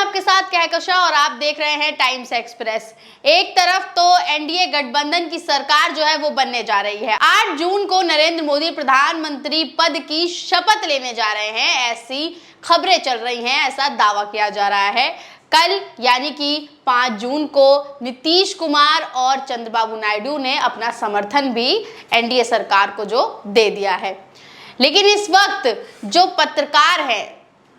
आपके साथ कहकशां और आप देख रहे हैं टाइम्स एक्सप्रेस। एक तरफ तो एनडीए गठबंधन की सरकार जो है वो बनने जा रही है। 8 जून को नरेंद्र मोदी प्रधानमंत्री पद की शपथ लेने जा रहे हैं, ऐसी खबरें चल रही हैं, ऐसा दावा किया जा रहा है। कल यानी कि 5 जून को नीतीश कुमार और चंद्रबाबू नायडू ने अपना समर्थन भी एनडीए सरकार को जो दे दिया है। लेकिन इस वक्त जो पत्रकार है,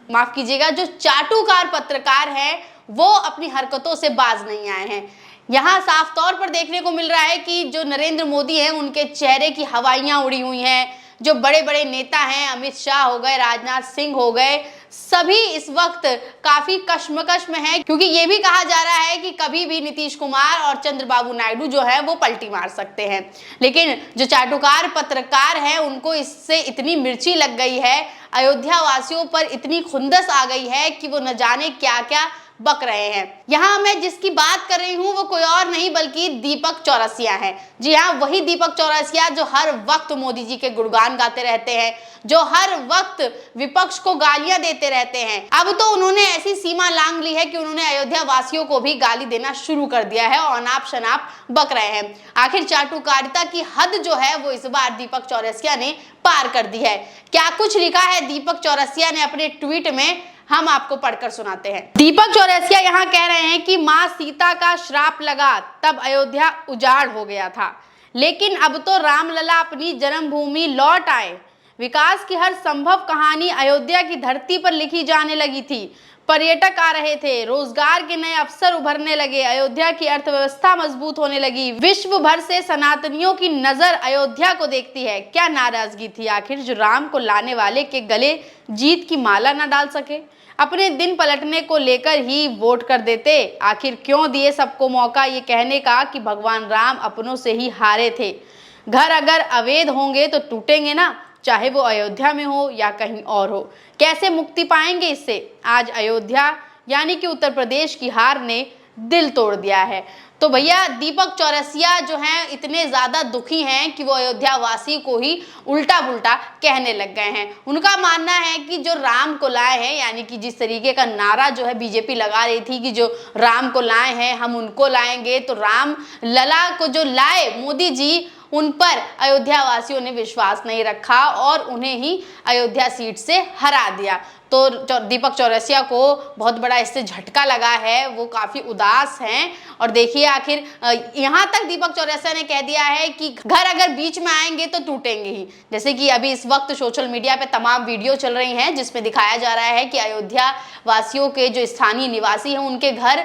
माफ कीजिएगा, जो चाटुकार पत्रकार हैं वो अपनी हरकतों से बाज नहीं आए हैं। यहाँ साफ तौर पर देखने को मिल रहा है कि जो नरेंद्र मोदी हैं उनके चेहरे की हवाइयां उड़ी हुई हैं। जो बड़े बड़े नेता हैं, अमित शाह हो गए, राजनाथ सिंह हो गए, सभी इस वक्त काफी कश्मकश में हैं, क्योंकि ये भी कहा जा रहा है कि कभी भी नीतीश कुमार और चंद्रबाबू नायडू जो है वो पलटी मार सकते हैं। लेकिन जो चाटुकार पत्रकार हैं उनको इससे इतनी मिर्ची लग गई है, अयोध्या वासियों पर इतनी खुंदस आ गई है कि वो न जाने क्या क्या बक रहे हैं। यहाँ मैं जिसकी बात कर रही हूँ वो कोई और नहीं बल्कि दीपक चौरसिया है। जी हाँ, वही दीपक चौरसिया जो हर वक्त मोदी जी के गुणगान गाते रहते हैं, जो हर वक्त विपक्ष को गालियां देते रहते हैं। अब तो उन्होंने ऐसी सीमा लांघ ली है कि उन्होंने अयोध्या वासियों को भी गाली देना शुरू कर दिया है और अनाप शनाप बक रहे हैं। आखिर चाटुकारिता की हद जो है वो इस बार दीपक चौरसिया ने पार कर दी है। क्या कुछ लिखा है दीपक चौरसिया ने अपने ट्वीट में, हम आपको पढ़कर सुनाते हैं। दीपक चौरसिया यहाँ कह रहे हैं कि माँ सीता का श्राप लगा तब अयोध्या उजाड़ हो गया था, लेकिन अब तो रामलला अपनी जन्मभूमि लौट आए। विकास की हर संभव कहानी अयोध्या की धरती पर लिखी जाने लगी थी। पर्यटक आ रहे थे, रोजगार के नए अवसर उभरने लगे, अयोध्या की अर्थव्यवस्था मजबूत होने लगी। विश्व भर से सनातनियों की नजर अयोध्या को देखती है। क्या नाराजगी थी आखिर जो राम को लाने वाले के गले जीत की माला न डाल सके? अपने दिन पलटने को लेकर ही वोट कर देते। आखिर क्यों दिए सबको मौका ये कहने का कि भगवान राम अपनों से ही हारे थे। घर अगर अवैध होंगे तो टूटेंगे ना, चाहे वो अयोध्या में हो या कहीं और हो। कैसे मुक्ति पाएंगे इससे? आज अयोध्या यानी कि उत्तर प्रदेश की हार ने दिल तोड़ दिया है। तो भैया दीपक चौरसिया जो हैं इतने ज्यादा दुखी हैं कि वो अयोध्या वासी को ही उल्टा पुल्टा कहने लग गए हैं। उनका मानना है कि जो राम को लाए हैं, यानी कि जिस तरीके का नारा जो है बीजेपी लगा रही थी कि जो राम को लाए हैं हम उनको लाएंगे, तो राम लला को जो लाए मोदी जी, उन पर अयोध्या वासियों ने विश्वास नहीं रखा और उन्हें ही अयोध्या सीट से हरा दिया। तो दीपक चौरसिया को बहुत बड़ा इससे झटका लगा है, वो काफी उदास हैं। और देखिए आखिर यहाँ तक दीपक चौरसिया ने कह दिया है कि घर अगर बीच में आएंगे तो टूटेंगे ही। जैसे कि अभी इस वक्त सोशल मीडिया पे तमाम वीडियो चल रही हैं जिसमें दिखाया जा रहा है कि अयोध्या वासियों के जो स्थानीय निवासी हैं उनके घर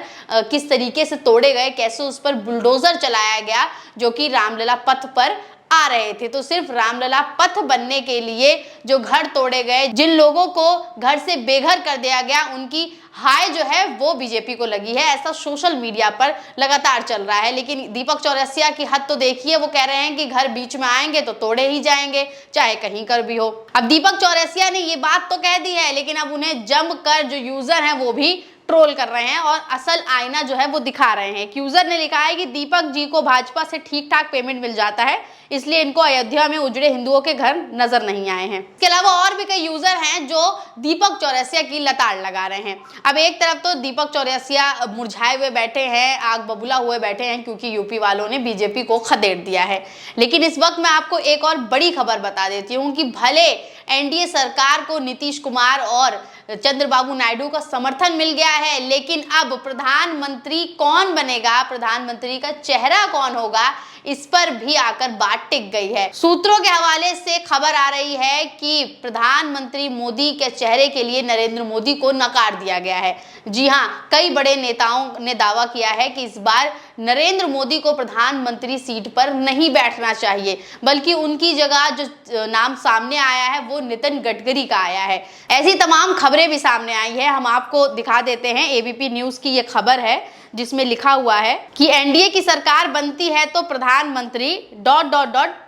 किस तरीके से तोड़े गए, कैसे उस पर बुलडोजर चलाया गया जो कि रामलला पथ पर आ रहे थे। तो सिर्फ रामलला पथ बनने के लिए जो घर तोड़े गए, जिन लोगों को घर से बेघर कर दिया गया, उनकी हाय जो है वो बीजेपी को लगी है, ऐसा सोशल मीडिया पर लगातार चल रहा है। लेकिन दीपक चौरसिया की हद तो देखिए, वो कह रहे हैं कि घर बीच में आएंगे तो तोड़े ही जाएंगे, चाहे कहीं कर भी हो। अब दीपक चौरसिया ने ये बात तो कह दी है, लेकिन अब उन्हें जमकर जो यूजर हैं वो भी ट्रोल कर रहे हैं और असल आईना जो है वो दिखा रहे हैं। यूजर ने लिखा है कि दीपक जी को भाजपा से ठीक ठाक पेमेंट मिल जाता है, इसलिए इनको अयोध्या में उजड़े हिंदुओं के घर नजर नहीं आए हैं। इसके अलावा और भी कई यूजर हैं जो दीपक चौरसिया की लताड़ लगा रहे हैं। अब एक तरफ तो दीपक चौरसिया मुरझाए हुए बैठे हैं, आग बबूला हुए बैठे हैं, क्योंकि यूपी वालों ने बीजेपी को खदेड़ दिया है। लेकिन इस वक्त मैं आपको एक और बड़ी खबर बता देती हूँ कि भले एनडीए सरकार को नीतीश कुमार और चंद्रबाबू नायडू का समर्थन मिल गया है, लेकिन अब प्रधानमंत्री कौन बनेगा, प्रधानमंत्री का चेहरा कौन होगा, इस पर भी आकर बात टिक गई है। सूत्रों के हवाले से खबर आ रही है कि प्रधानमंत्री मोदी के चेहरे के लिए नरेंद्र मोदी को नकार दिया गया है। जी हाँ, कई बड़े नेताओं ने दावा किया है कि इस बार नरेंद्र मोदी को प्रधानमंत्री सीट पर नहीं बैठना चाहिए, बल्कि उनकी जगह जो नाम सामने आया है वो नितिन गडकरी का आया है। ऐसी तमाम खबरें भी सामने आई है, हम आपको दिखा देते हैं। एबीपी न्यूज की ये खबर है जिसमें लिखा हुआ है कि एनडीए की सरकार बनती है तो प्रधान प्रधानमंत्री ...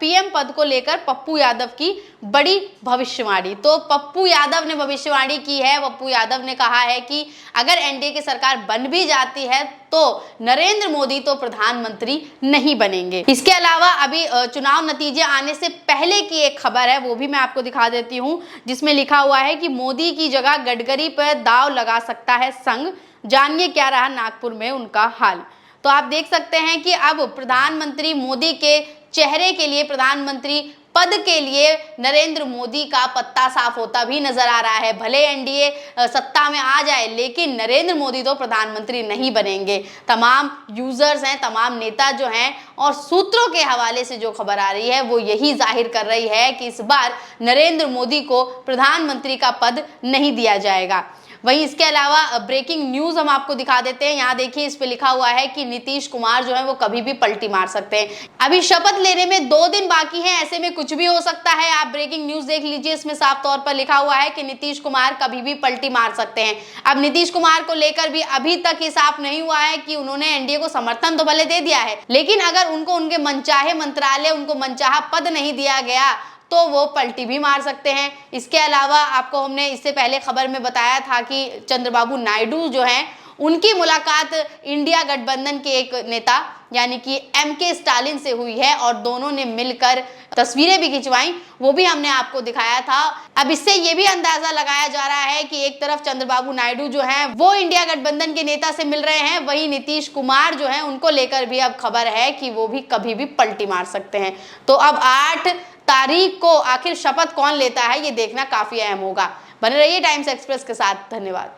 पीएम पद को लेकर पप्पू यादव की बड़ी भविष्यवाणी। तो पप्पू यादव ने भविष्यवाणी की है। पप्पू यादव ने कहा है कि अगर एनडीए की सरकार बन भी जाती है तो नरेंद्र मोदी तो प्रधानमंत्री नहीं बनेंगे। इसके अलावा अभी चुनाव नतीजे आने से पहले की एक खबर है, वो भी मैं आपको दिखा देती हूँ, जिसमें लिखा हुआ है कि मोदी की जगह गडकरी पर दांव लगा सकता है संघ, जानिए क्या रहा नागपुर में उनका हाल। तो आप देख सकते हैं कि अब प्रधानमंत्री मोदी के चेहरे के लिए, प्रधानमंत्री पद के लिए नरेंद्र मोदी का पत्ता साफ होता भी नजर आ रहा है। भले एनडीए सत्ता में आ जाए, लेकिन नरेंद्र मोदी तो प्रधानमंत्री नहीं बनेंगे। तमाम यूजर्स हैं, तमाम नेता जो हैं और सूत्रों के हवाले से जो खबर आ रही है वो यही जाहिर कर रही है कि इस बार नरेंद्र मोदी को प्रधानमंत्री का पद नहीं दिया जाएगा। वहीं इसके अलावा ब्रेकिंग न्यूज हम आपको दिखा देते हैं। यहाँ देखिए, इस पे लिखा हुआ है कि नीतीश कुमार जो है वो कभी भी पलटी मार सकते हैं। अभी शपथ लेने में 2 दिन बाकी हैं, ऐसे में कुछ भी हो सकता है। आप ब्रेकिंग न्यूज देख लीजिए, इसमें साफ तौर पर लिखा हुआ है कि नीतीश कुमार कभी भी पलटी मार सकते हैं। अब नीतीश कुमार को लेकर भी अभी तक ये साफ नहीं हुआ है कि उन्होंने एनडीए को समर्थन तो भले दे दिया है, लेकिन अगर उनको उनके मनचाहे मंत्रालय, उनको मनचाहा पद नहीं दिया गया तो वो पलटी भी मार सकते हैं। इसके अलावा आपको हमने इससे पहले खबर में बताया था कि चंद्रबाबू नायडू जो हैं उनकी मुलाकात इंडिया गठबंधन के एक नेता यानी कि एमके स्टालिन से हुई है और दोनों ने मिलकर तस्वीरें भी खिंचवाई, वो भी हमने आपको दिखाया था। अब इससे ये भी अंदाजा लगाया जा रहा है कि एक तरफ चंद्रबाबू नायडू जो हैं वो इंडिया गठबंधन के नेता से मिल रहे हैं, वहीं नीतीश कुमार जो हैं उनको लेकर भी अब खबर है कि वो भी कभी भी पलटी मार सकते हैं। तो अब 8 तारीख को आखिर शपथ कौन लेता है ये देखना काफी अहम होगा। बने रहिए टाइम्स एक्सप्रेस के साथ। धन्यवाद।